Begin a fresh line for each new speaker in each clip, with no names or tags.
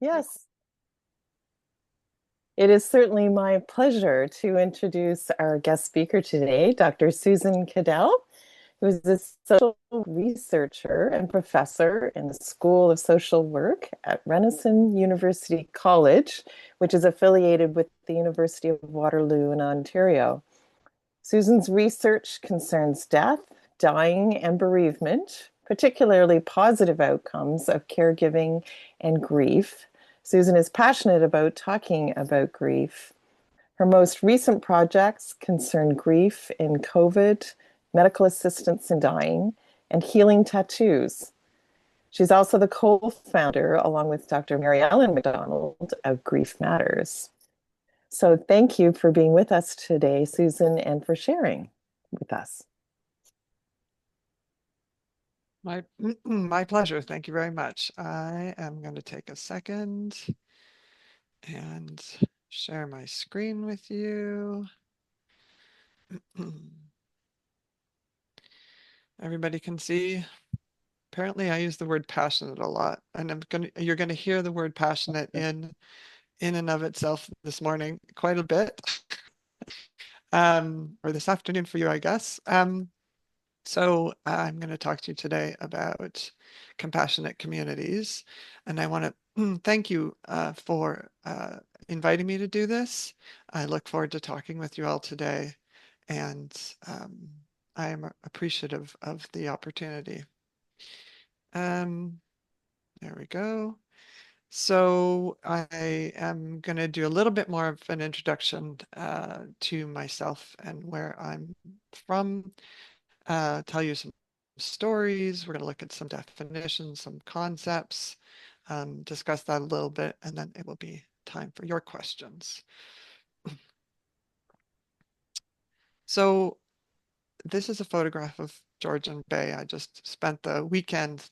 Yes, it is certainly my pleasure to introduce our guest speaker today, Dr. Susan Cadell, who is a social researcher and professor in the School of Social Work at Renison University College, which is affiliated with the University of Waterloo in Ontario. Susan's research concerns death, dying, and bereavement, particularly positive outcomes of caregiving and grief. Susan is passionate about talking about grief. Her most recent projects concern grief in COVID, medical assistance in dying, and healing tattoos. She's also the co-founder, along with Dr. Mary Ellen McDonald, of Grief Matters. So thank you for being with us today, Susan, and for sharing with us.
My my pleasure. Thank you very much. I am going to take a second and share my screen with you. Everybody can see. Apparently, I use the word passionate a lot, and you're gonna hear the word passionate in and of itself this morning quite a bit, or this afternoon for you, I guess. So I'm going to talk to you today about compassionate communities, and I want to thank you for inviting me to do this. I look forward to talking with you all today, and I am appreciative of the opportunity. Um, there we go. So I am going to do a little bit more of an introduction to myself and where I'm from, tell you some stories. We're going to look at some definitions, some concepts, discuss that a little bit, and then it will be time for your questions. So this is a photograph of Georgian Bay. I just spent the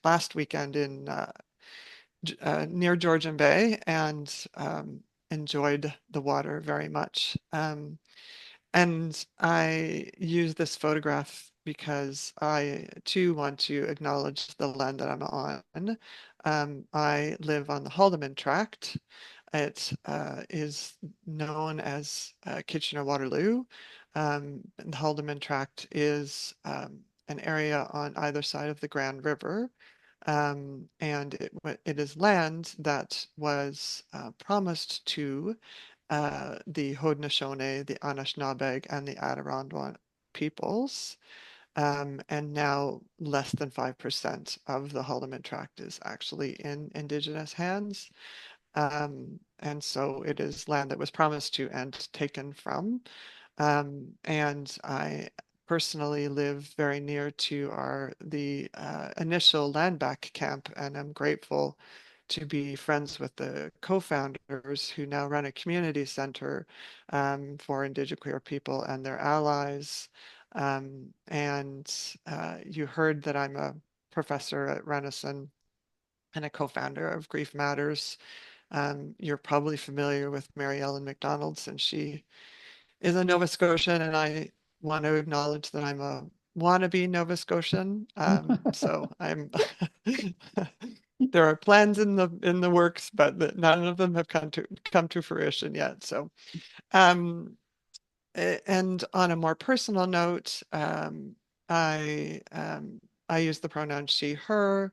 last weekend in near Georgian Bay and enjoyed the water very much. And I use this photograph because I too want to acknowledge the land that I'm on. I live on the Haldimand Tract. It is known as Kitchener-Waterloo. The Haldimand Tract is an area on either side of the Grand River. And it is land that was promised to the Haudenosaunee, the Anishinaabeg, and the Adirondack peoples. And now less than 5% of the Haldimand Tract is actually in Indigenous hands. And so it is land that was promised to and taken from. And I personally live very near to the initial land back camp, and I'm grateful to be friends with the co-founders who now run a community center for Indigenous queer people and their allies. And you heard that I'm a professor at Renison and a co-founder of Grief Matters. You're probably familiar with Mary Ellen McDonald since she is a Nova Scotian, and I want to acknowledge that I'm a wannabe Nova Scotian. So I'm there are plans in the works, but none of them have come to fruition yet. So, um, and on a more personal note, I I use the pronoun she, her.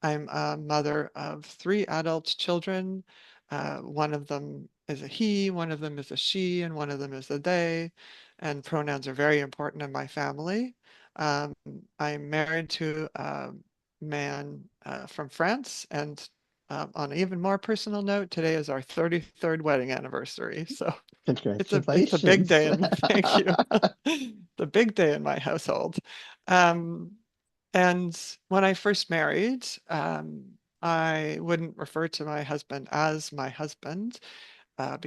I'm a mother of three adult children. One of them is a he, one of them is a she, and one of them is a they. And pronouns are very important in my family. Um, I'm married to a man from France, and on an even more personal note, today is our 33rd wedding anniversary. So it's a big
Congratulations.
day and thank you. The big day in my household. Um, and when I first married, I wouldn't refer to my husband as my husband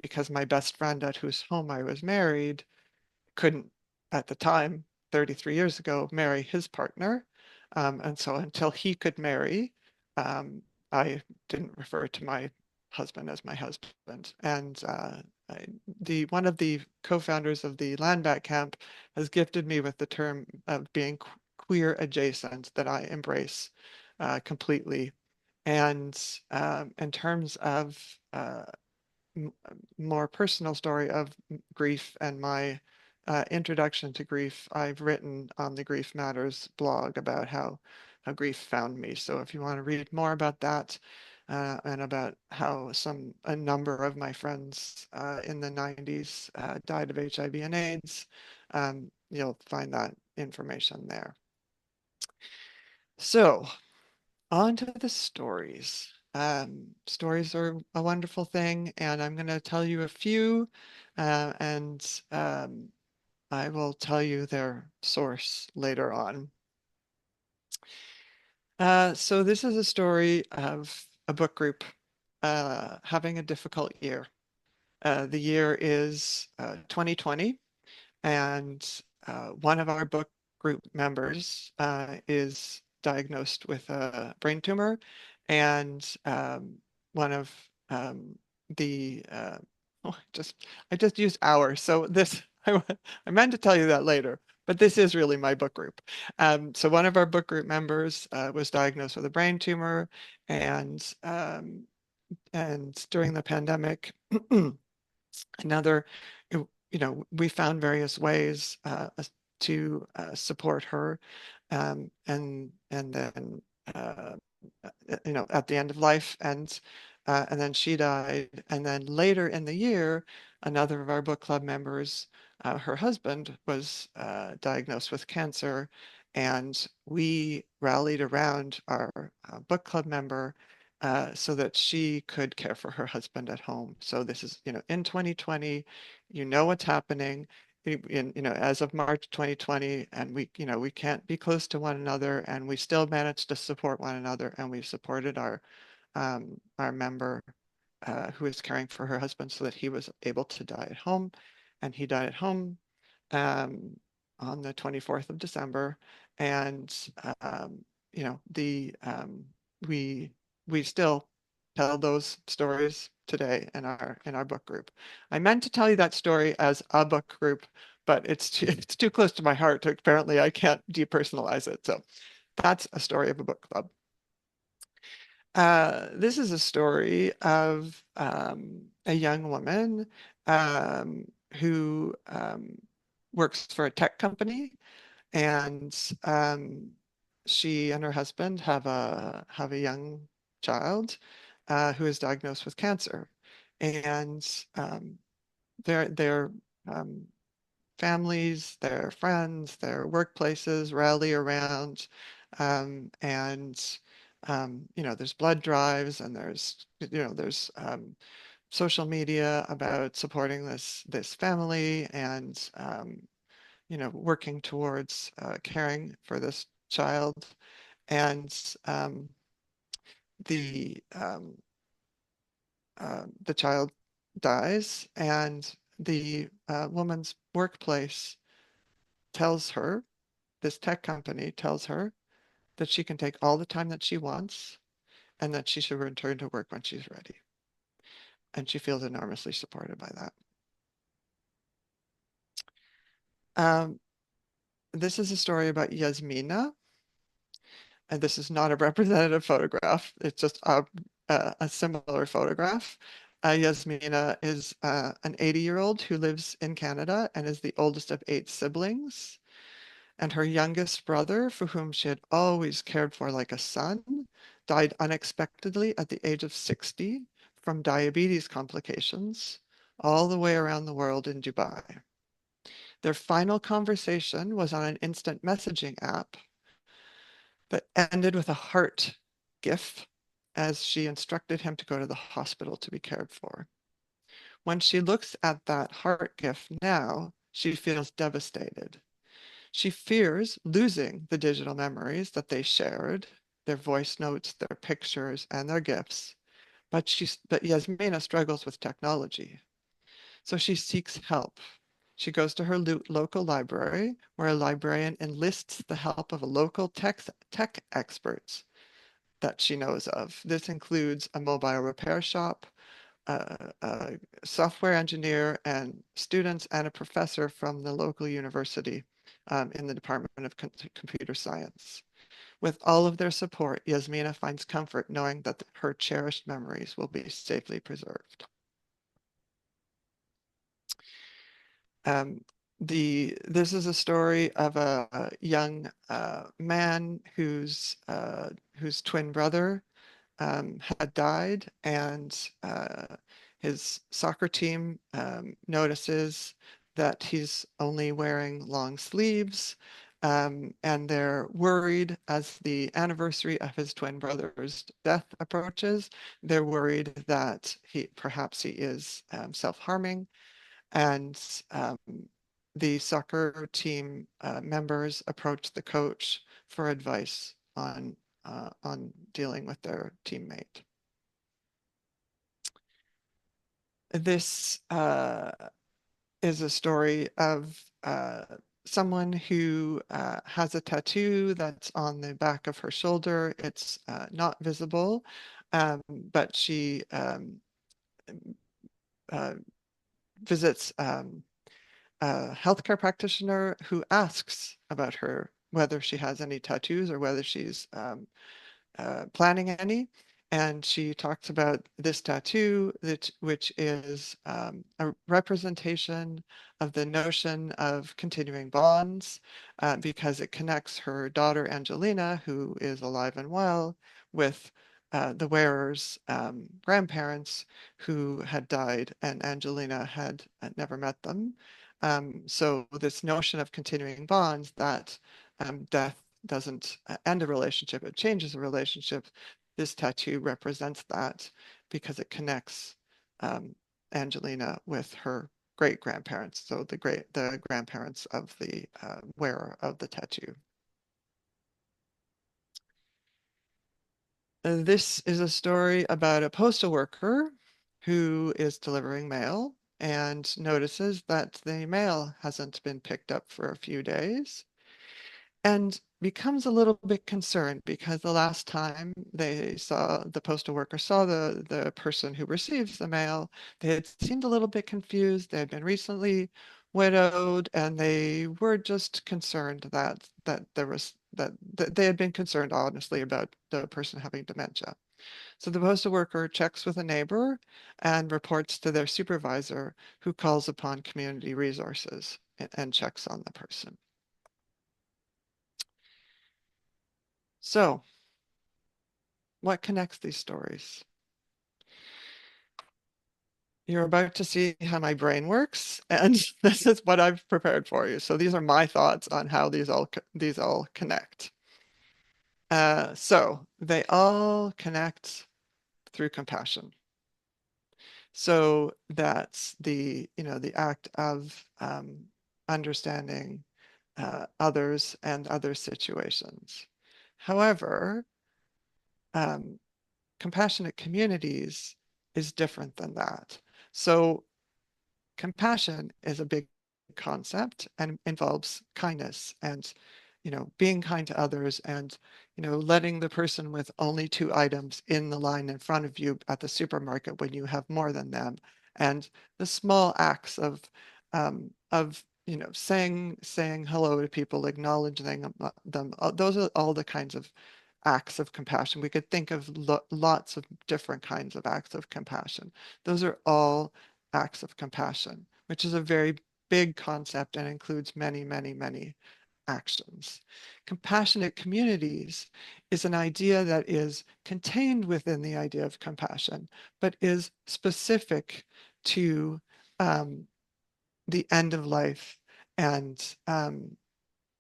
because my best friend at whose home I was married couldn't, at the time, 33 years ago, marry his partner. And so until he could marry, um, I didn't refer to my husband as my husband. And the one of the co-founders of the land back camp has gifted me with the term of being queer adjacent that I embrace completely. And in terms of m- more personal story of grief and my introduction to grief, I've written on the Grief Matters blog about how grief found me. So if you want to read more about that and about how a number of my friends in the 90s died of HIV and AIDS, you'll find that information there. So on to the stories. Stories are a wonderful thing, and I'm going to tell you a few, and I will tell you their source later on. So this is a story of a book group having a difficult year. The year is 2020, and one of our book group members is diagnosed with a brain tumor, and one of the oh, I just used hours, so this I meant to tell you that later, but this is really my book group. So one of our book group members was diagnosed with a brain tumor, and during the pandemic. Another, we found various ways to support her, and then at the end of life, and then she died, and then later in the year, another of our book club members, her husband was diagnosed with cancer, and we rallied around our book club member so that she could care for her husband at home. So this is, in 2020, what's happening as of March 2020, and we can't be close to one another, and we still managed to support one another, and we supported our member who was caring for her husband so that he was able to die at home, and he died at home um, on the 24th of December, and the we we still tell those stories today in our book group. I meant to tell you that story as a book group, but it's too close to my heart. Apparently, I can't depersonalize it. So that's a story of a book club. This is a story of a young woman who works for a tech company, and she and her husband have a young child who is diagnosed with cancer, and their um, families, their friends, their workplaces rally around, and there's blood drives, and there's social media about supporting this family, and working towards caring for this child. And the the child dies, and the woman's workplace tells her, this tech company tells her that she can take all the time that she wants, and that she should return to work when she's ready. And she feels enormously supported by that. Um, this is a story about Yasmina, and this is not a representative photograph. It's just a similar photograph. Yasmina is an 80-year-old who lives in Canada and is the oldest of 8 siblings. And her youngest brother, for whom she had always cared for like a son, died unexpectedly at the age of 60 from diabetes complications, all the way around the world in Dubai. Their final conversation was on an instant messaging app that ended with a heart gif as she instructed him to go to the hospital to be cared for. When she looks at that heart gif now, she feels devastated. She fears losing the digital memories that they shared, their voice notes, their pictures, and their gifts. But Yasmina struggles with technology. So she seeks help. She goes to her local library, where a librarian enlists the help of a local tech experts that she knows of. This includes a mobile repair shop, a software engineer, and students, and a professor from the local university in the Department of Computer Science. With all of their support, Yasmina finds comfort knowing that her cherished memories will be safely preserved. Um, this is a story of a young man whose twin brother had died, and his soccer team notices that he's only wearing long sleeves, and they're worried as the anniversary of his twin brother's death approaches. They're worried that perhaps he is self-harming, and um, the soccer team members approach the coach for advice on dealing with their teammate. This is a story of someone who has a tattoo that's on the back of her shoulder. It's not visible, but she uh, visits a healthcare practitioner who asks about her, whether she has any tattoos or whether she's planning any. And she talks about this tattoo, which is a representation of the notion of continuing bonds, because it connects her daughter Angelina, who is alive and well, with the wearer's grandparents who had died, and Angelina had never met them. So this notion of continuing bonds, that death doesn't end a relationship, it changes a relationship. This tattoo represents that because it connects Angelina with her great grandparents, so the grandparents of the wearer of the tattoo. This is a story about a postal worker who is delivering mail and notices that the mail hasn't been picked up for a few days, and becomes a little bit concerned because the last time the postal worker saw the person who receives the mail, they had seemed a little bit confused. They had been recently widowed, and they were just concerned that they had been concerned honestly about the person having dementia. So the postal worker checks with a neighbor and reports to their supervisor, who calls upon community resources and checks on the person. So, what connects these stories? You're about to see how my brain works, and this is what I've prepared for you. So these are my thoughts on how these all connect. So they all connect through compassion. So that's the act of understanding others and other situations. However, um, compassionate communities is different than that. So compassion is a big concept and involves kindness and being kind to others, and letting the person with only two items in the line in front of you at the supermarket when you have more than them, and the small acts of saying hello to people, acknowledging them. Those are all the kinds of acts of compassion. We could think of lots of different kinds of acts of compassion. Those are all acts of compassion, which is a very big concept and includes many, many, many actions. Compassionate communities is an idea that is contained within the idea of compassion, but is specific to the end of life and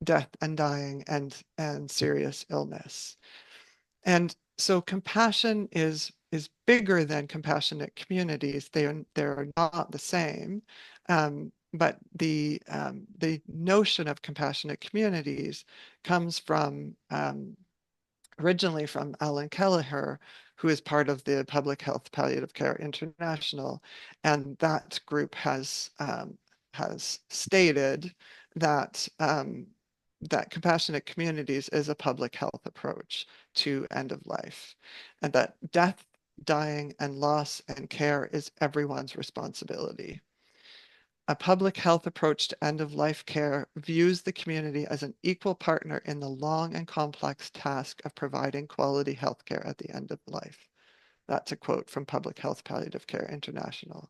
death and dying and serious illness. And so compassion is bigger than compassionate communities. They're not the same. But the notion of compassionate communities comes from originally from Alan Kelleher, who is part of the Public Health Palliative Care International, and that group has stated that that compassionate communities is a public health approach to end of life, and that death, dying, and loss and care is everyone's responsibility. A public health approach to end-of-life care views the community as an equal partner in the long and complex task of providing quality health care at the end of life. That's a quote from Public Health Palliative Care International.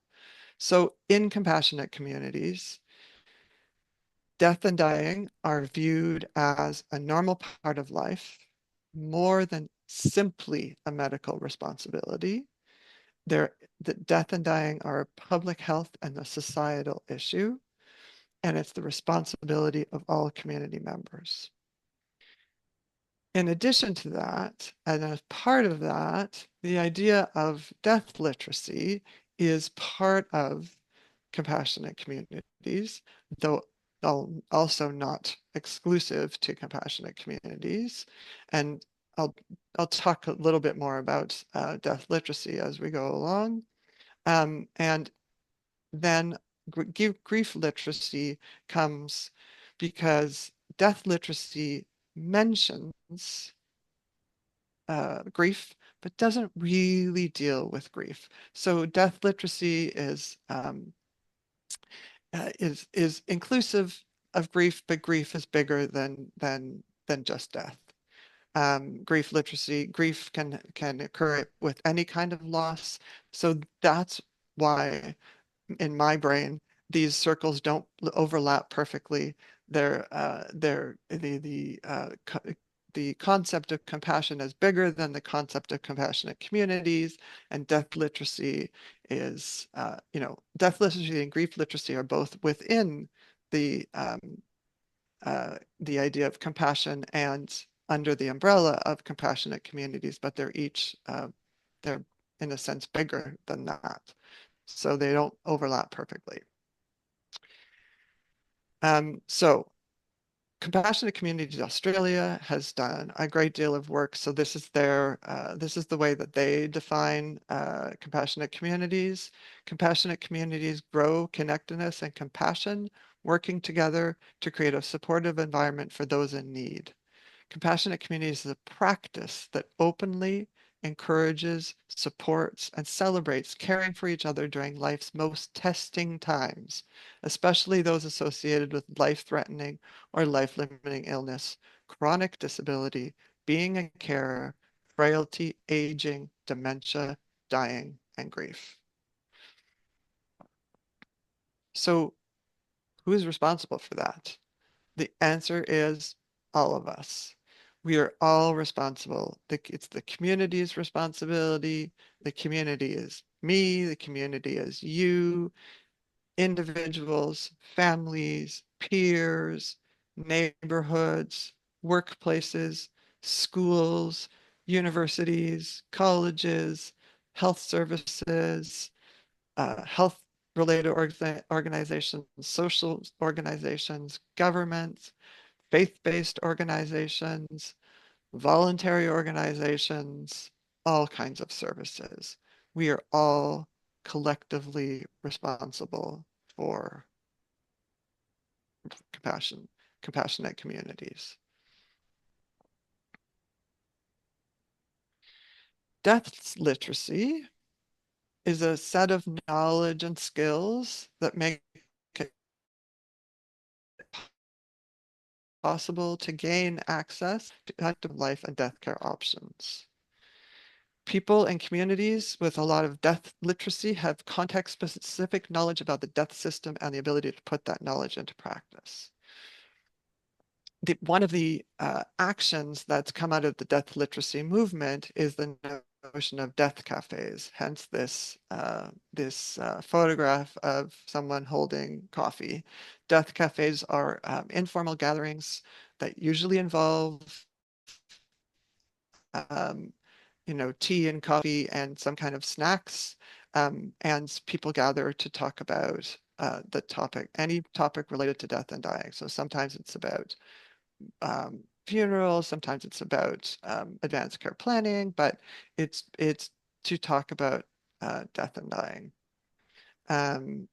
So in compassionate communities, death and dying are viewed as a normal part of life, more than simply a medical responsibility. The death and dying are a public health and a societal issue, and it's the responsibility of all community members. In addition to that, and as part of that, the idea of death literacy is part of compassionate communities, though also not exclusive to compassionate communities. And I'll, I'll talk a little bit more about death literacy as we go along. And then grief literacy comes because death literacy mentions grief, but doesn't really deal with grief. So death literacy is inclusive of grief, but grief is bigger than just death. Grief literacy, grief can occur with any kind of loss. So that's why in my brain, these circles don't overlap perfectly. The concept of compassion is bigger than the concept of compassionate communities, and death literacy is, death literacy and grief literacy are both within the the idea of compassion and under the umbrella of compassionate communities, but they're in a sense bigger than that. So they don't overlap perfectly. So Compassionate Communities Australia has done a great deal of work. So this is this is the way that they define compassionate communities. Compassionate communities grow connectedness and compassion, working together to create a supportive environment for those in need. Compassionate communities is a practice that openly encourages, supports, and celebrates caring for each other during life's most testing times, especially those associated with life-threatening or life-limiting illness, chronic disability, being a carer, frailty, aging, dementia, dying, and grief. So who is responsible for that? The answer is all of us. We are all responsible. It's the community's responsibility. The community is me. The community is you, individuals, families, peers, neighborhoods, workplaces, schools, universities, colleges, health services, health related organizations, social organizations, governments, faith-based organizations, voluntary organizations, all kinds of services. We are all collectively responsible for compassionate communities. Death literacy is a set of knowledge and skills that make it possible to gain access to active life and death care options. People and communities with a lot of death literacy have context-specific knowledge about the death system and the ability to put that knowledge into practice. One of the actions that's come out of the death literacy movement is the notion of death cafes, hence this photograph of someone holding coffee. Death cafes are informal gatherings that usually involve um, tea and coffee and some kind of snacks. And people gather to talk about the topic, any topic related to death and dying. So sometimes it's about funerals, sometimes it's about advanced care planning, but it's to talk about death and dying. Um,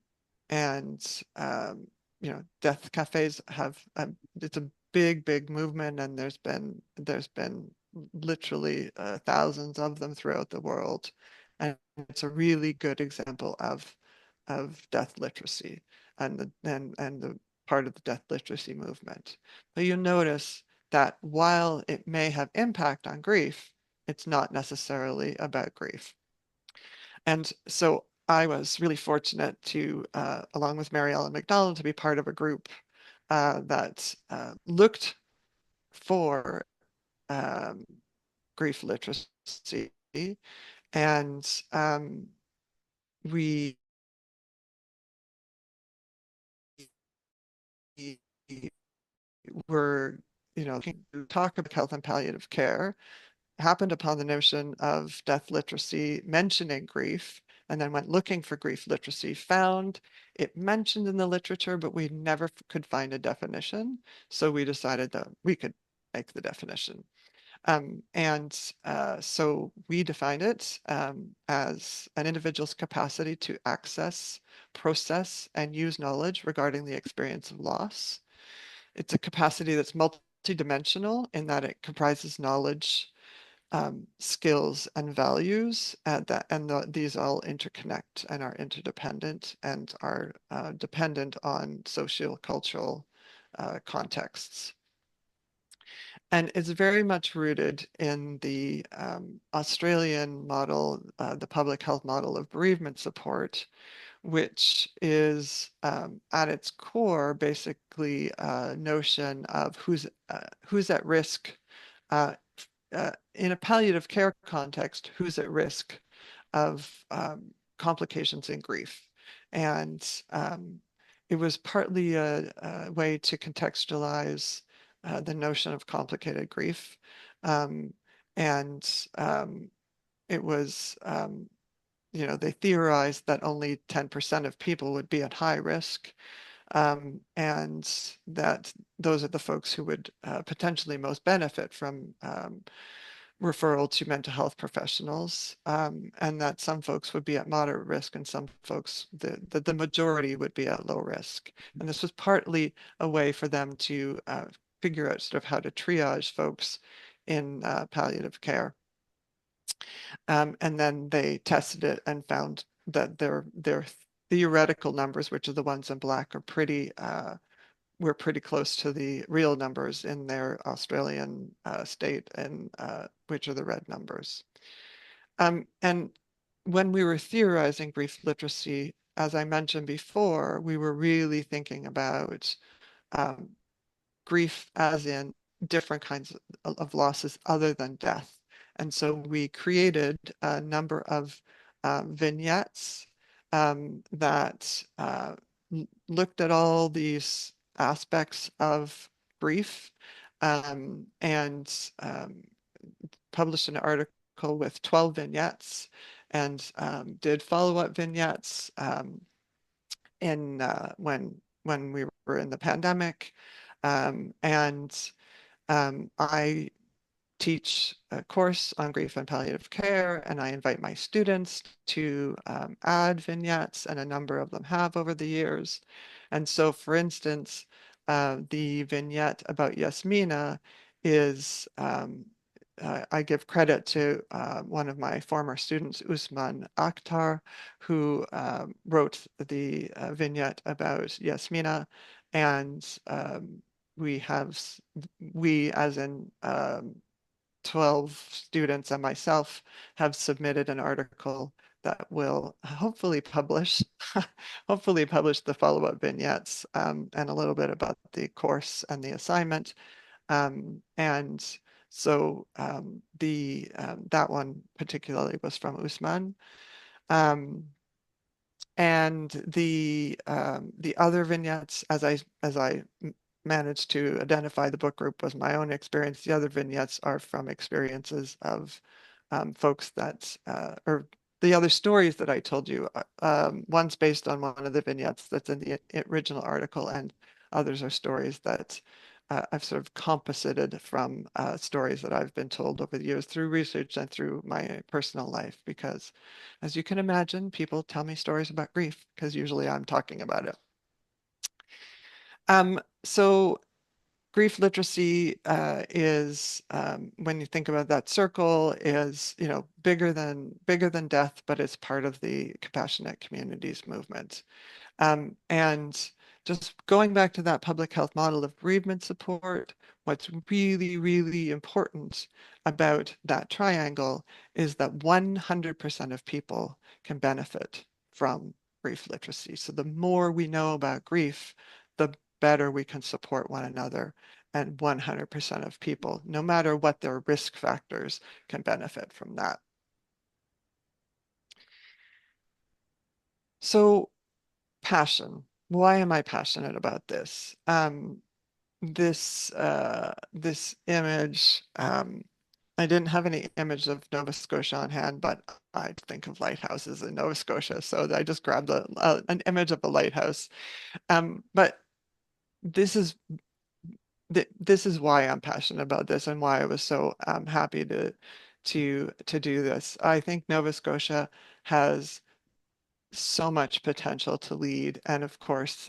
and death cafes have it's a big movement, and there's been literally thousands of them throughout the world, and it's a really good example of death literacy. and the part of the death literacy movement. But you notice that while it may have impact on grief, it's not necessarily about grief. And so I was really fortunate to, along with Mary Ellen McDonald, to be part of a group that looked for um, grief literacy, and we were, talk about health and palliative care, happened upon the notion of death literacy mentioning grief, and then went looking for grief literacy, found it mentioned in the literature, but we never could find a definition. So we decided that we could make the definition. So we defined it as an individual's capacity to access, process, and use knowledge regarding the experience of loss. It's a capacity that's multidimensional in that it comprises knowledge, skills, and values, these all interconnect and are interdependent and are dependent on sociocultural contexts. And it's very much rooted in the Australian model, the public health model of bereavement support, which is at its core basically a notion of who's at risk in a palliative care context, who's at risk of complications in grief. And it was partly a way to contextualize the notion of complicated grief. Um, and it was, they theorized that only 10% of people would be at high risk. And that those are the folks who would potentially most benefit from referral to mental health professionals, and that some folks would be at moderate risk and some folks, the majority would be at low risk. And this was partly a way for them to figure out sort of how to triage folks in palliative care. And then they tested it and found that their theoretical numbers, which are the ones in black, are we're pretty close to the real numbers in their Australian state, and which are the red numbers. And when we were theorizing grief literacy, as I mentioned before, we were really thinking about um, grief as in different kinds of losses other than death. And so we created a number of vignettes that looked at all these aspects of grief, and published an article with 12 vignettes, and did follow-up vignettes in when we were in the pandemic. And I teach a course on grief and palliative care, and I invite my students to add vignettes, and a number of them have over the years. And so, for instance, the vignette about Yasmina is, I give credit to one of my former students, Usman Akhtar, who wrote the vignette about Yasmina. And we, as in 12 students and myself, have submitted an article that will hopefully publish hopefully publish the follow-up vignettes, and a little bit about the course and the assignment. And so that one particularly was from Usman. Um, and the other vignettes, as I managed to identify the book group was my own experience. The other vignettes are from experiences of folks that, or the other stories that I told you. One's based on one of the vignettes that's in the original article, and others are stories that I've sort of composited from stories that I've been told over the years through research and through my personal life. Because, as you can imagine, people tell me stories about grief because usually I'm talking about it. So grief literacy is, when you think about that circle, is bigger than death, but it's part of the compassionate communities movement. And just going back to that public health model of bereavement support, what's really, really important about that triangle is that 100% of people can benefit from grief literacy. So the more we know about grief, the better we can support one another. And 100% of people, no matter what their risk factors, can benefit from that. So passion. Why am I passionate about this? This image, I didn't have any image of Nova Scotia on hand, but I think of lighthouses in Nova Scotia, so I just grabbed an image of a lighthouse. But this is this is why I'm passionate about this and why I was so happy to do this. I think Nova Scotia has so much potential to lead, and of course,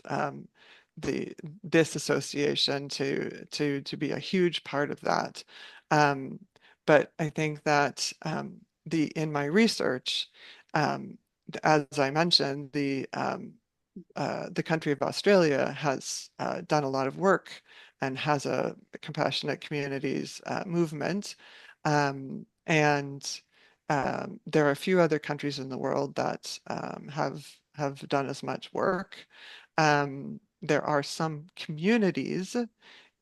the this association to be a huge part of that. Um, but I think that the in my research, um, as I mentioned, the country of Australia has done a lot of work and has a compassionate communities movement. And there are a few other countries in the world that have done as much work. There are some communities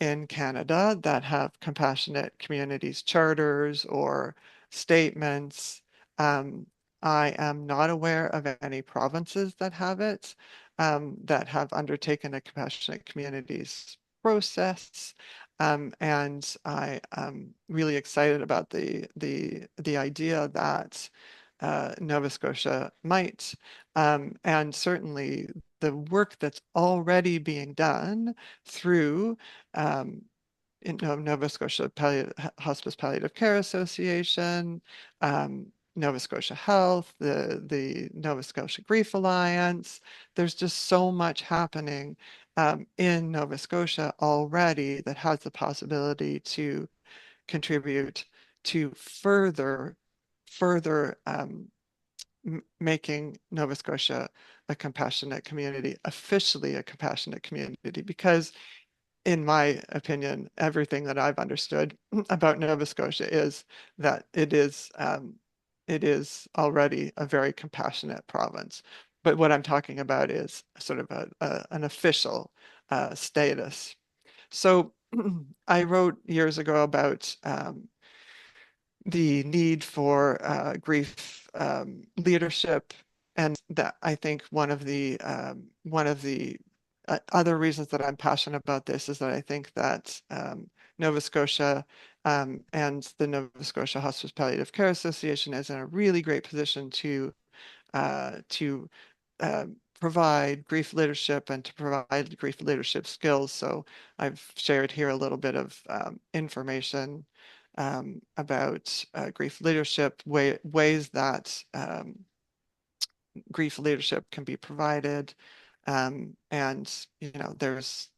in Canada that have compassionate communities charters or statements. Um, I am not aware of any provinces that have it, that have undertaken a compassionate communities process. And I am really excited about the idea that Nova Scotia might, and certainly the work that's already being done through um, Nova Scotia Hospice Palliative Care Association, Nova Scotia Health, the Nova Scotia Grief Alliance. There's just so much happening in Nova Scotia already that has the possibility to contribute to further making Nova Scotia a compassionate community, officially a compassionate community, because in my opinion, everything that I've understood about Nova Scotia is that it is already a very compassionate province. But what I'm talking about is sort of an official status. So I wrote years ago about the need for grief leadership, and that I think one of the other reasons that I'm passionate about this is that I think that Nova Scotia and the Nova Scotia Hospice Palliative Care Association is in a really great position to provide grief leadership and to provide grief leadership skills. So I've shared here a little bit of information about grief leadership, ways that grief leadership can be provided. And you know, there's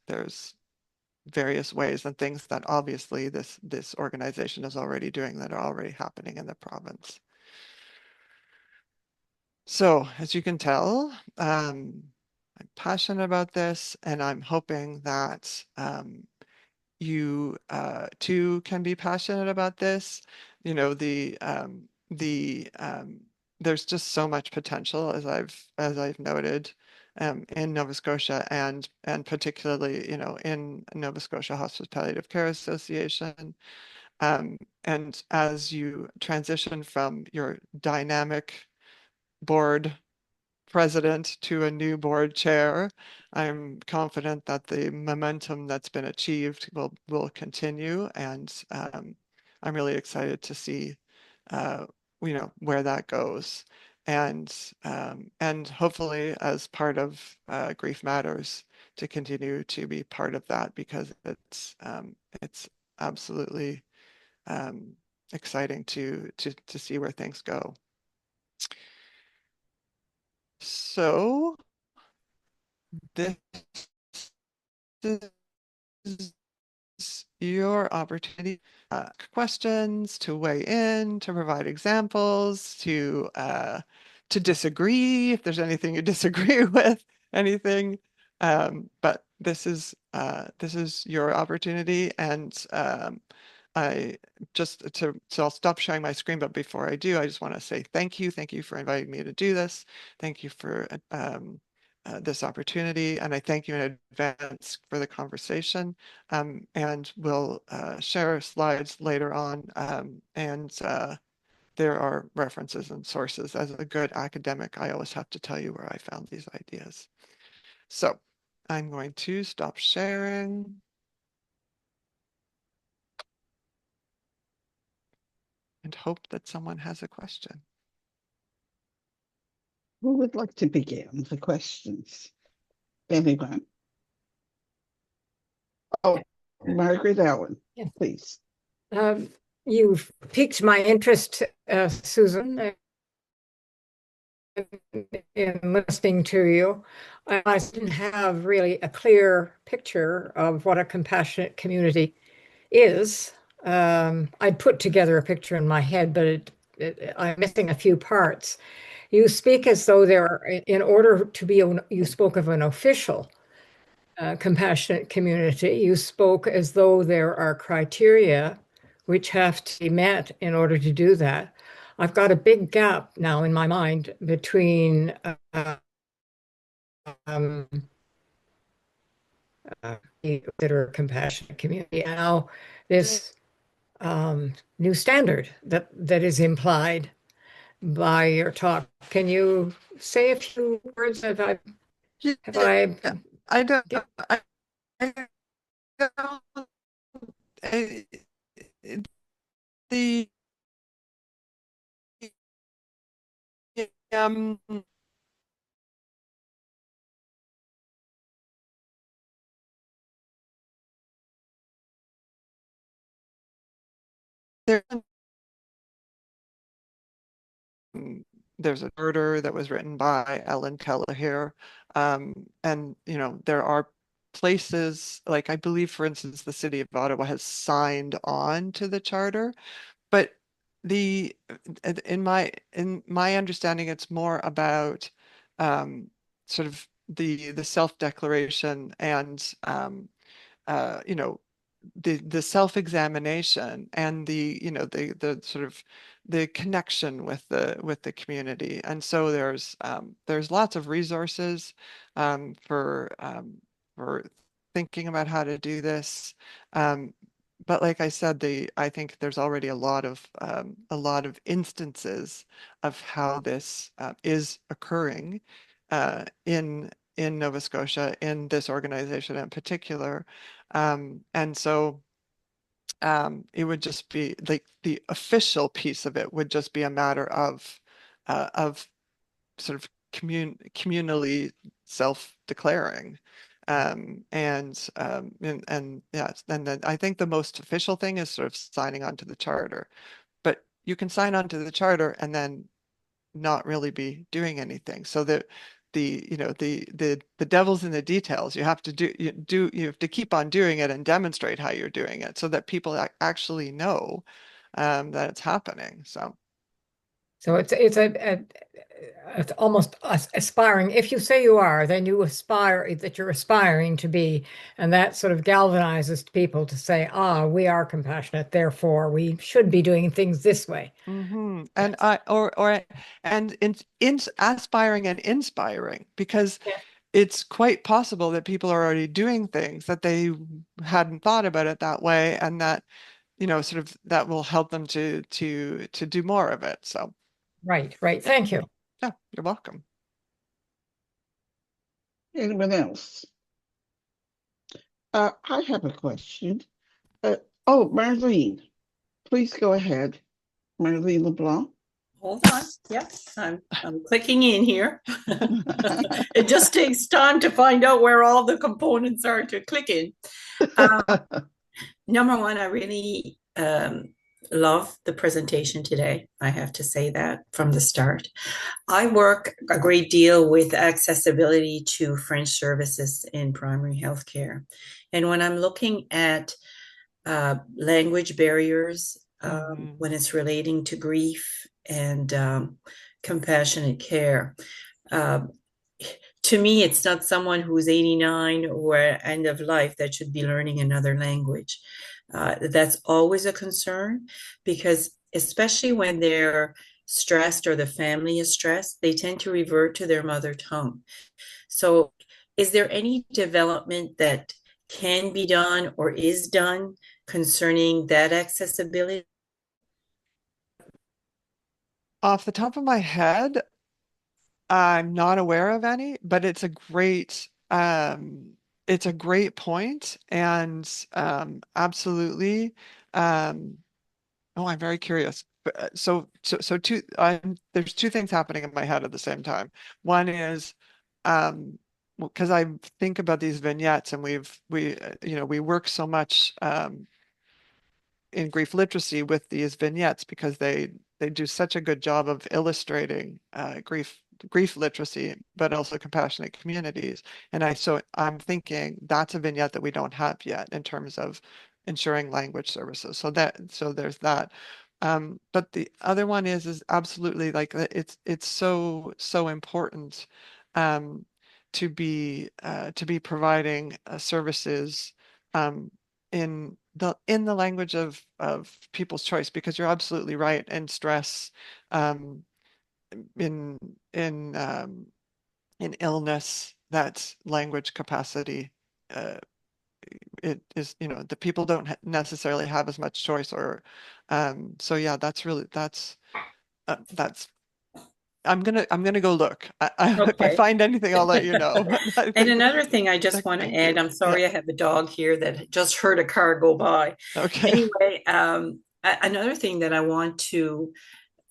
various ways and things that obviously this organization is already doing that are already happening in the province. So as you can tell, I'm passionate about this, and I'm hoping that you too can be passionate about this. You know, there's just so much potential as I've noted in Nova Scotia and particularly, you know, in Nova Scotia Hospice Palliative Care Association. And as you transition from your dynamic board president to a new board chair, I'm confident that the momentum that's been achieved will continue, and I'm really excited to see, uh, you know, where that goes, and hopefully as part of Grief Matters to continue to be part of that because it's absolutely um, exciting to see where things go. So this is your opportunity questions, to weigh in, to provide examples, to disagree if there's anything you disagree with. anything. But this is your opportunity, and I so I'll stop sharing my screen. But before I do, I just want to say thank you for inviting me to do this. Thank you for this opportunity, and I thank you in advance for the conversation. And we'll share slides later on, and there are references and sources. As a good academic, I always have to tell you where I found these ideas. So I'm going to stop sharing and hope that someone has a question.
Who would like to begin the questions? Anyone? Oh, Margaret Allen,
Yes.
please.
You've piqued my interest, Susan, in listening to you. I didn't have really a clear picture of what a compassionate community is. I'd put together a picture in my head, but I'm missing a few parts. You speak as though in order to be, you spoke of an official compassionate community. You spoke as though there are criteria which have to be met in order to do that. I've got a big gap now in my mind between um, consider a compassionate community and now this new standard that is implied by your talk. Can you say a few words? Have I
I don't,
get,
I don't, I, the, um, there, there's a charter that was written by Ellen Kelleher. And, you know, there are places, like I believe, for instance, the city of Ottawa has signed on to the charter, but the in my understanding, it's more about sort of the self-declaration and you know, the self-examination and the, you know, the sort of the connection with the community. And so there's lots of resources um, for um, for thinking about how to do this. Um, but like I said, I think there's already a lot of instances of how this is occurring in Nova Scotia, in this organization in particular. And so it would just be like the official piece of it would just be a matter of sort of communally self-declaring. And yes, and then I think the most official thing is sort of signing on to the charter. But you can sign on to the charter and then not really be doing anything. So that the you know the devil's in the details. You have to you have to keep on doing it and demonstrate how you're doing it so that people actually know that it's happening. So
so it's almost aspiring. If you say you are, then you aspire that you're aspiring to be, and that sort of galvanizes people to say, "Ah, we are compassionate. Therefore, we should be doing things this way."
and
Yes.
and in aspiring and inspiring, because
Yeah.
it's quite possible that people are already doing things that they hadn't thought about it that way, and that, you know, sort of that will help them to do more of it. So
Right, right. Thank you.
yeah, you're welcome.
Anyone else? I have a question. Uh, oh, Marlene, please go ahead. Marlene LeBlanc.
Hold on. Yep, I'm clicking in here. It just takes time to find out where all the components are to click in. Number one, I really love the presentation today. I have to say that from the start. I work a great deal with accessibility to French services in primary healthcare. And when I'm looking at language barriers, when it's relating to grief and compassionate care, to to me, it's not someone who's 89 or end of life that should be learning another language. That's always a concern because, especially when they're stressed or the family is stressed, they tend to revert to their mother tongue. So, is there any development that can be done or is done concerning that accessibility?
Off the top of my head, I'm not aware of any, but it's a great point, and absolutely. Um, oh, I'm very curious. There's two things happening in my head at the same time. One is, because I think about these vignettes, and we work so much in grief literacy with these vignettes because they do such a good job of illustrating grief literacy, but also compassionate communities. And I'm thinking that's a vignette that we don't have yet in terms of ensuring language services. So there's that. But the other one is absolutely like it's so important um, to be providing services um, in the language of people's choice, because you're absolutely right. And stress um, in in um, in illness, that language capacity uh, it is, the people don't necessarily have as much choice, or so yeah, that's I'm gonna go look. If I
Okay.
find anything, I'll let you know. But I
And
think
another thing I just want to
thank
add,
you.
I'm
Yeah.
sorry I have a dog here that just heard a car go by.
Okay.
Anyway, another thing that I want to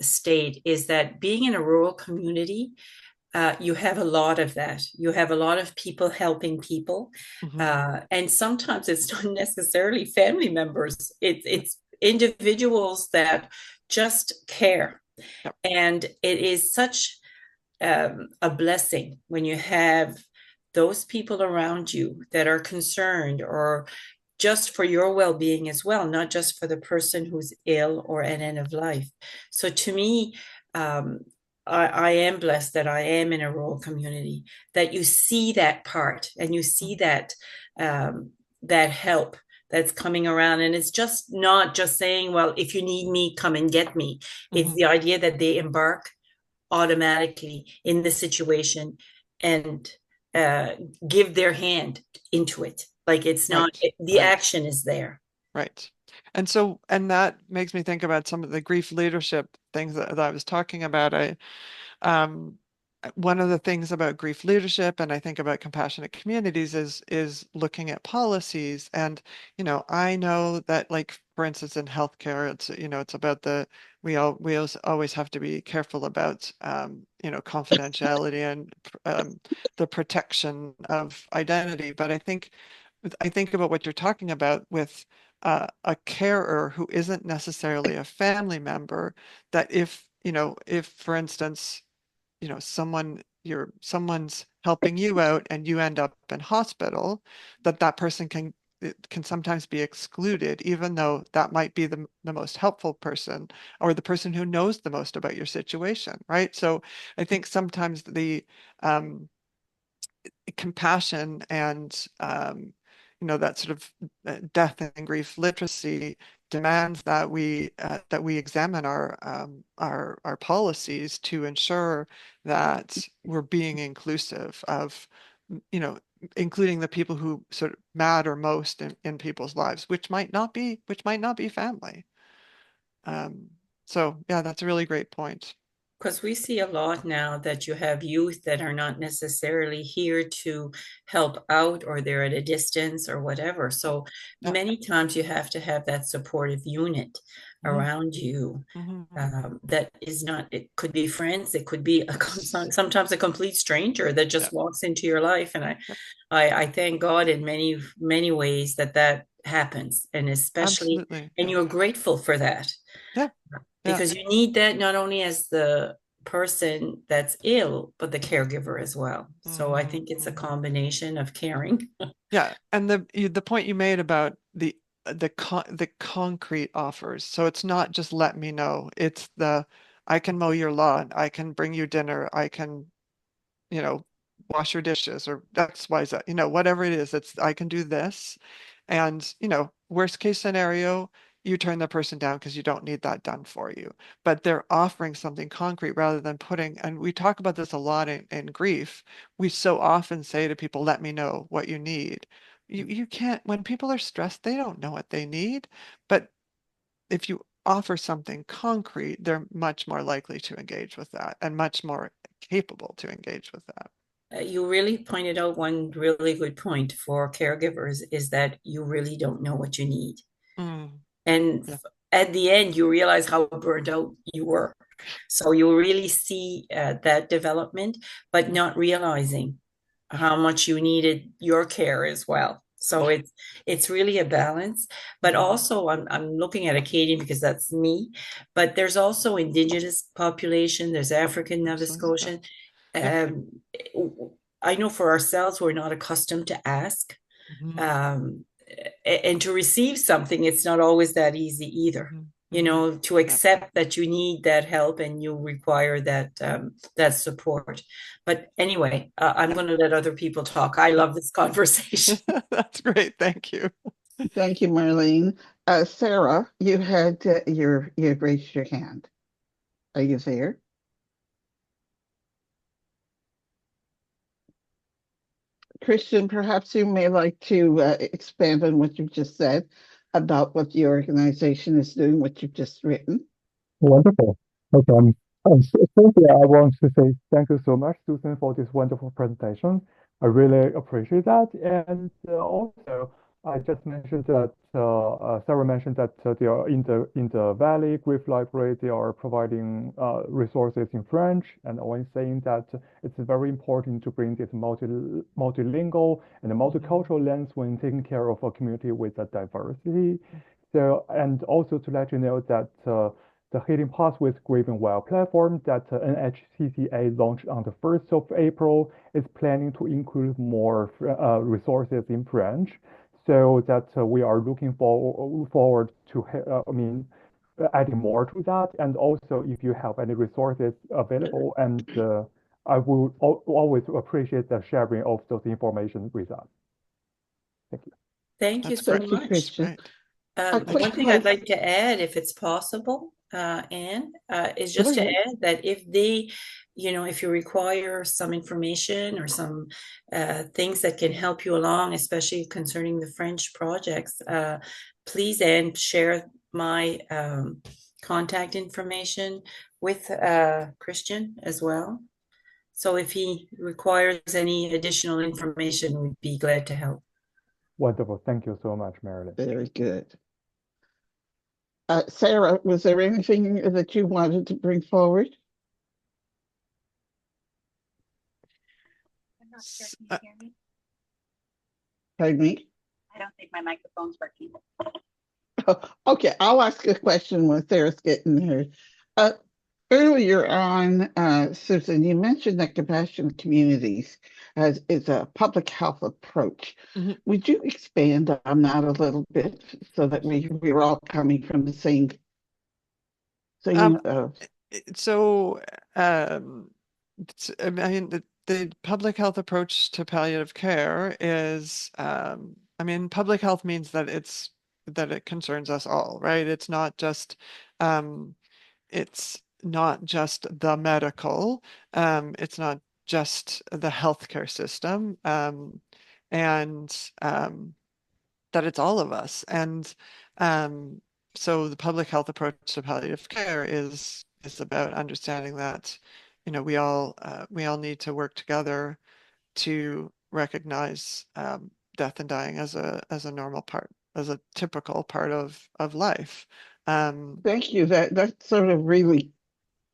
state is that being in a rural community, you have a lot of that. You have a lot of people helping people.
Hmm.
And sometimes it's not necessarily family members, it's individuals that just care.
Yep.
And it is such a blessing when you have those people around you that are concerned or just for your well-being as well, not just for the person who's ill or at end of life. So to me, um, I am blessed that I am in a rural community, that you see that part and you see um, that help that's coming around. And it's just not just saying, well, if you need me, come and get me. It's
Hmm.
the idea that they embark automatically in the situation and uh, give their hand into it. Like it's not,
Right.
the
Right.
action is there.
Right. And that makes me think about some of the grief leadership things that I was talking about. Um, One of the things about grief leadership, and I think about compassionate communities, is looking at policies. And I know that, like, for instance, in healthcare, it's about we always have to be careful about confidentiality and the protection of identity. But I think about what you're talking about with a carer who isn't necessarily a family member, that if for instance someone's helping you out and you end up in hospital, that person can sometimes be excluded, even though that might be the most helpful person, or the person who knows the most about your situation, right? So I think sometimes the um, compassion and that sort of death and grief literacy demands that we examine our policies to ensure that we're being inclusive of you know including the people who sort of matter most in people's lives, which might not be family. um, so yeah, that's a really great point.
Because we see a lot now that you have youth that are not necessarily here to help out, or they're at a distance or whatever. So
Yeah.
many times you have to have that supportive unit
Hmm.
around you.
Hmm.
That is not, it could be friends, it could be
Yes.
sometimes a complete stranger that
Yeah.
just walks into your life. And
Yep.
I thank God in many, many ways that happens. And especially,
Absolutely.
and
Yeah.
you're grateful for that
Yeah. Yeah.
because you need that not only as the person that's ill, but the caregiver as well. So I
Hmm.
think it's a
Hmm.
combination of caring.
Yeah, and the point you made about the concrete offers. So it's not just let me know. It's I can mow your lawn, I can bring you dinner, I can, you know, wash your dishes or X, Y, Z, whatever it is, I can do this. And, worst case scenario, you turn the person down because you don't need that done for you. But they're offering something concrete rather than and we talk about this a lot in grief. We so often say to people, let me know what you need. You can't, when people are stressed, they don't know what they need. But if you offer something concrete, they're much more likely to engage with that and much more capable to engage with that.
You really pointed out one really good point for caregivers is that you really don't know what you need. And
Yeah.
at the end, you realize how burnt out you were. So you really see that development, but not realizing how much you needed your care as well. So it's really a balance. But also, I'm looking at Acadian because that's me. But there's also Indigenous population. There's African Nova
Absolutely.
Scotian.
Yeah.
I know for ourselves, we're not accustomed to ask.
Mhm.
And to receive something, it's not always that easy either. To accept that you need that help and you require that support. But anyway, I'm going to let other people talk. I love this conversation.
That's great. Thank you.
Thank you, Marlene. Sarah, you had you raised your hand. Are you there? Christian, perhaps you may like to expand on what you've just said about what the organization is doing, what you've just written.
Wonderful. Okay. Firstly, I want to say thank you so much, Susan, for this wonderful presentation. I really appreciate that. And also, I just mentioned that Sarah mentioned that they are in the Valley Grief Library. They are providing resources in French, and always saying that it's very important to bring this multilingual and multicultural lens when taking care of a community with a diversity. So, and also to let you know that the Healing Pathways Grieving Well platform that NHPCA launched on the 1st of April is planning to include more resources in French, so that we are looking forward to, adding more to that. And also, if you have any resources available, and I will always appreciate the sharing of those information with us. Thank you.
Thank you
That's
so
great.
much.
Christian.
One thing I'd like to add, if it's possible, Anne, is just to add that if you require some information or some things that can help you along, especially concerning the French projects, please, Anne, share my contact information with Christian as well. So if he requires any additional information, we'd be glad to help.
Wonderful. Thank you so much, Marilyn.
Very good. Sarah, was there anything that you wanted to bring forward?
I'm not sure. Can you hear me?
Pardon me?
I don't think my microphone's working.
Okay, I'll ask a question when Sarah's getting here. Earlier on, Susan, you mentioned that compassionate communities is a public health approach. Would you expand on that a little bit so that we're all coming from the same thing?
I mean, the public health approach to palliative care is, public health means that it concerns us all, right? It's not just the medical, it's not just the healthcare system, and that it's all of us. And so the public health approach to palliative care is about understanding that, we all need to work together to recognize death and dying as a normal part, as a typical part of life.
Thank you. That sort of really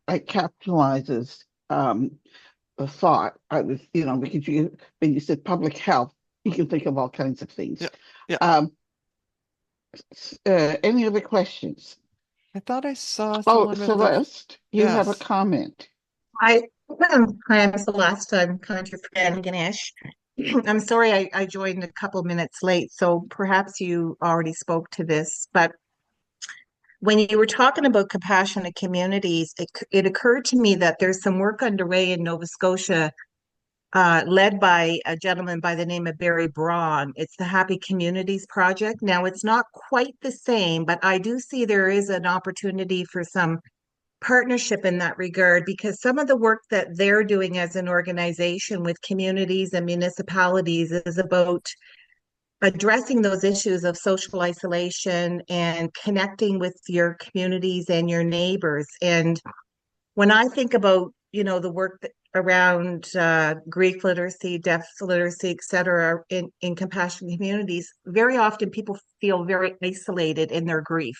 capitalizes a thought. I was, because when you said public health, you can think of all kinds of things.
Yeah.
Any other questions?
I thought I saw someone with
Celeste, you have a
Yes.
comment.
Hi, I'm Celeste. I'm country friend Ganesh. I'm sorry I joined a couple minutes late, so perhaps you already spoke to this, but when you were talking about compassionate communities, it occurred to me that there's some work underway in Nova Scotia led by a gentleman by the name of Barry Braun. It's the Happy Communities Project. Now, it's not quite the same, but I do see there is an opportunity for some partnership in that regard because some of the work that they're doing as an organization with communities and municipalities is about addressing those issues of social isolation and connecting with your communities and your neighbors. And when I think about, the work around grief literacy, deaf literacy, et cetera, in compassionate communities, very often people feel very isolated in their grief.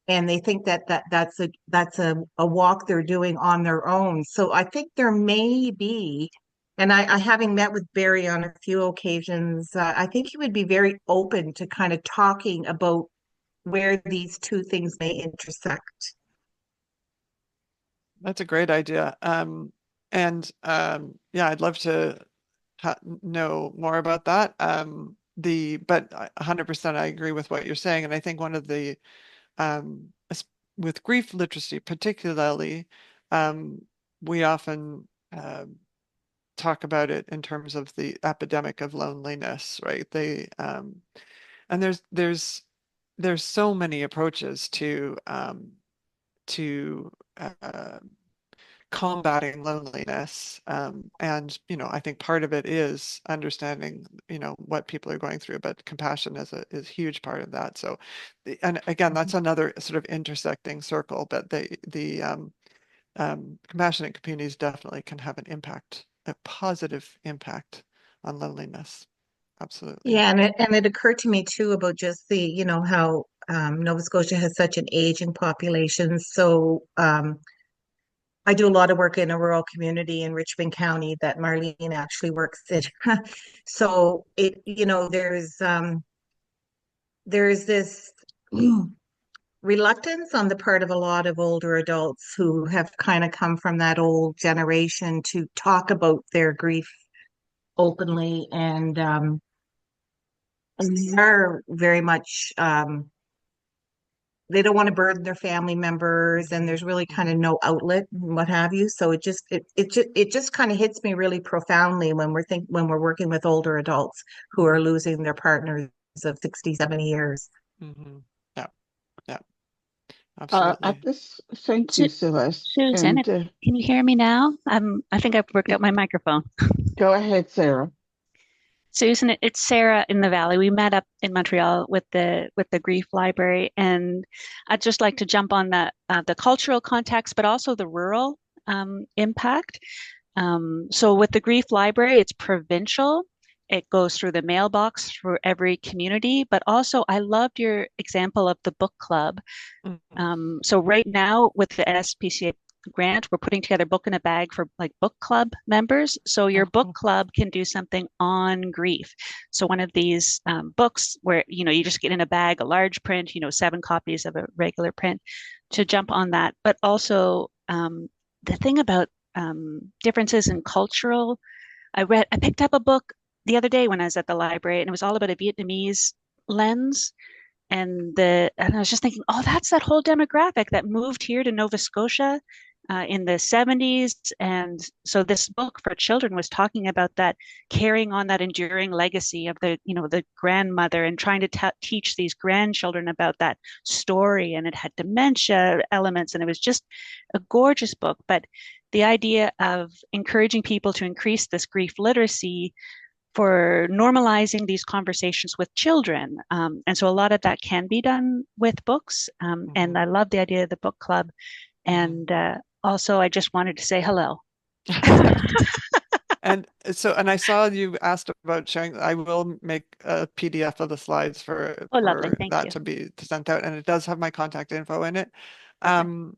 And they think that's a walk they're doing on their own. So I think there may be, and I having met with Barry on a few occasions, I think he would be very open to kind of talking about where these two things may intersect.
That's a great idea. Yeah, I'd love to know more about that. But 100% I agree with what you're saying. And I think one of the, with grief literacy particularly, we often talk about it in terms of the epidemic of loneliness, right? And there's so many approaches to combating loneliness. And, I think part of it is understanding, what people are going through, but compassion is a huge part of that. So, and again, that's another sort of intersecting circle, but the compassionate communities definitely can have an impact, a positive impact on loneliness. Absolutely.
Yeah, and it occurred to me too about just how Nova Scotia has such an aging population. So I do a lot of work in a rural community in Richmond County that Marlene actually works in. So there's this reluctance on the part of a lot of older adults who have kind of come from that old generation to talk about their grief openly and they're very much they don't want to burden their family members and there's really kind of no outlet and what have you. So it just kind of hits me really profoundly when we're working with older adults who are losing their partners of 60, 70 years.
Yeah, yeah, absolutely.
Thank you, Celeste.
Susan,
And
can you hear me now? I think I've worked out my microphone.
go ahead, Sarah.
Susan, it's Sarah in the Valley. We met up in Montreal with the Grief Library, and I'd just like to jump on the cultural context, but also the rural impact. So with the Grief Library, it's provincial. It goes through the mailbox for every community, but also I loved your example of the book club. So right now with the NSHPCA grant, we're putting together book in a bag for like book club members. So your book club can do something on grief. So one of these books where, you just get in a bag, a large print, 7 copies of a regular print to jump on that. But also the thing about differences in cultural, I picked up a book the other day when I was at the library and it was all about a Vietnamese lens. And I was just thinking, oh, that's that whole demographic that moved here to Nova Scotia in the 70s. And so this book for children was talking about that, carrying on that enduring legacy of the grandmother and trying to teach these grandchildren about that story. And it had dementia elements, and it was just a gorgeous book. But the idea of encouraging people to increase this grief literacy for normalizing these conversations with children. And so a lot of that can be done with books. And I love the idea of the book club. And also, I just wanted to say hello.
And I saw you asked about sharing. I will make a PDF of the slides for
lovely. Thank
that
you.
to be sent out, and it does have my contact info in it. And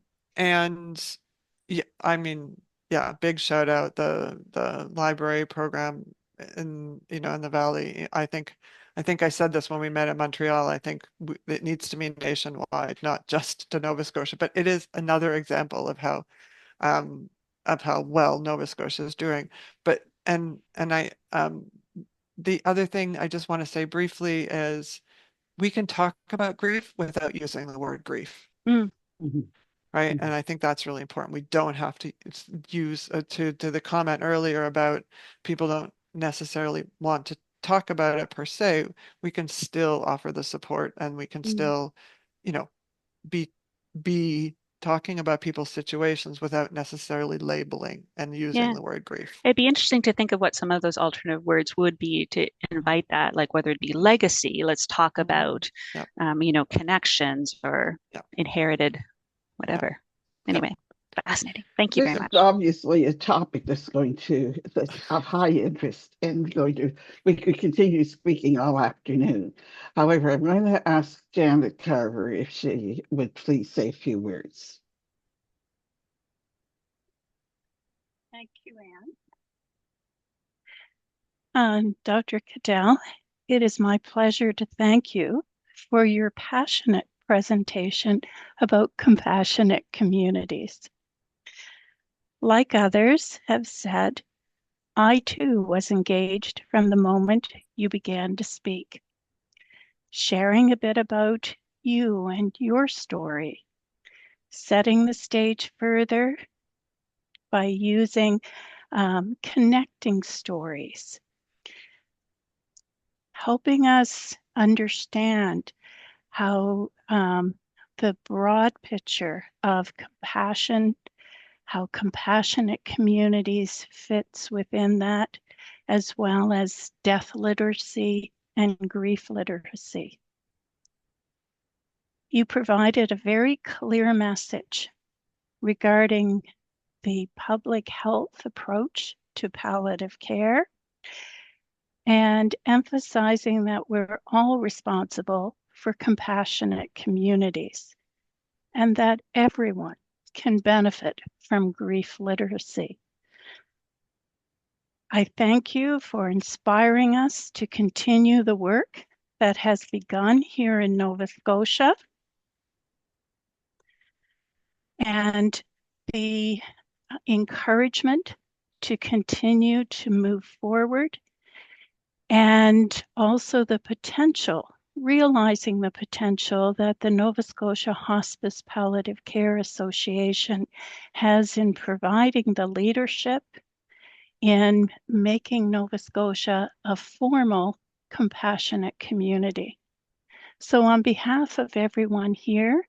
yeah, I mean, yeah, big shout out the library program in the Valley. I think I said this when we met in Montreal. I think it needs to be nationwide, not just to Nova Scotia, but it is another example of how well Nova Scotia is doing. But the other thing I just want to say briefly is we can talk about grief without using the word grief.
Mm.
right? And I think that's really important. We don't have to use to the comment earlier about people don't necessarily want to talk about it per se. We can still offer the support, and we can still, you know, be talking about people's situations without necessarily labeling and using
Yeah.
the word grief.
It'd be interesting to think of what some of those alternative words would be to invite that, like whether it be legacy, let's talk about,
Yep.
Connections or
Yep.
inherited, whatever.
Yep.
Anyway, fascinating. Thank you
This
very
is
much.
obviously a topic that's of high interest and we could continue speaking all afternoon. However, I'm going to ask Janet Carver if she would please say a few words.
Thank you, Anne. Dr. Cadell, it is my pleasure to thank you for your passionate presentation about compassionate communities. Like others have said, I too was engaged from the moment you began to speak, sharing a bit about you and your story, setting the stage further by using connecting stories, helping us understand how the broad picture of compassion, how compassionate communities fits within that, as well as death literacy and grief literacy. You provided a very clear message regarding the public health approach to palliative care and emphasizing that we're all responsible for compassionate communities and that everyone can benefit from grief literacy. I thank you for inspiring us to continue the work that has begun here in Nova Scotia and the encouragement to continue to move forward, and also the potential, realizing the potential that the Nova Scotia Hospice Palliative Care Association has in providing the leadership in making Nova Scotia a formal, compassionate community. So on behalf of everyone here,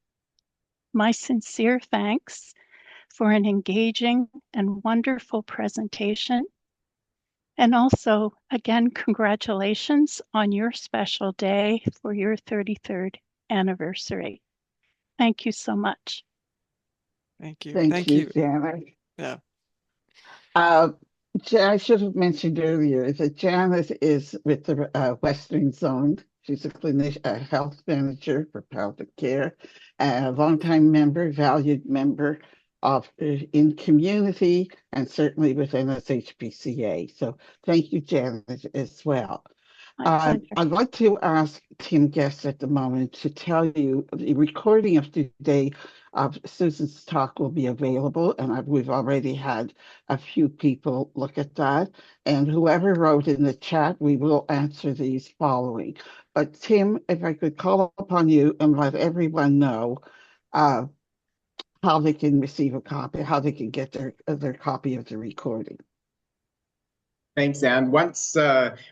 my sincere thanks for an engaging and wonderful presentation. And also, again, congratulations on your special day for your 33rd anniversary. Thank you so much.
Thank you.
Thank you, Janet.
Yeah.
I should have mentioned earlier that Janet is with the Western Zone. She's a clinician, a health manager for palliative care, a longtime member, valued member of in community and certainly with NSHPCA. So thank you, Janet, as well. I'd like to ask Tim Guest at the moment to tell you the recording of today of Susan's talk will be available, and we've already had a few people look at that. And whoever wrote in the chat, we will answer these following. But Tim, if I could call upon you and let everyone know how they can receive a copy, how they can get their copy of the recording.
Thanks, Anne. Once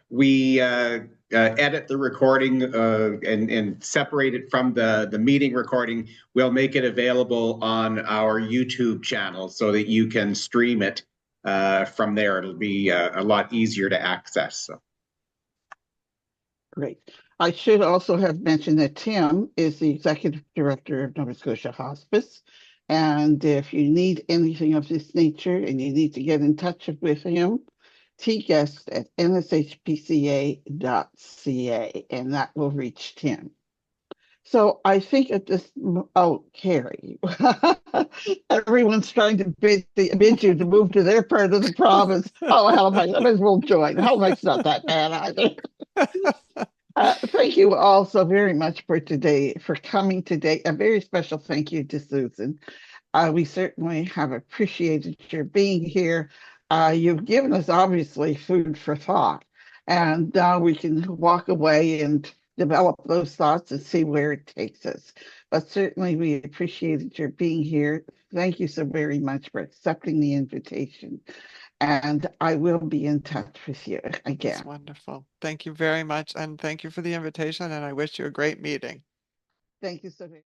we edit the recording and separate it from the meeting recording, we'll make it available on our YouTube channel so that you can stream it from there. It'll be a lot easier to access. So.
Great. I should also have mentioned that Tim is the Executive Director of Nova Scotia Hospice. And if you need anything of this nature and you need to get in touch with him, tguest at nshpca.ca, and that will reach Tim. So I think at this, Carrie, everyone's trying to bid you to move to their part of the province. Oh, hell, I might as well join. Hell, it's not that bad either. Thank you all so very much for coming today. A very special thank you to Susan. We certainly have appreciated your being here. You've given us obviously food for thought, and now we can walk away and develop those thoughts and see where it takes us. but certainly we appreciated your being here. Thank you so very much for accepting the invitation. And I will be in touch with you again.
That's wonderful. Thank you very much. And thank you for the invitation. And I wish you a great meeting.
Thank you so much.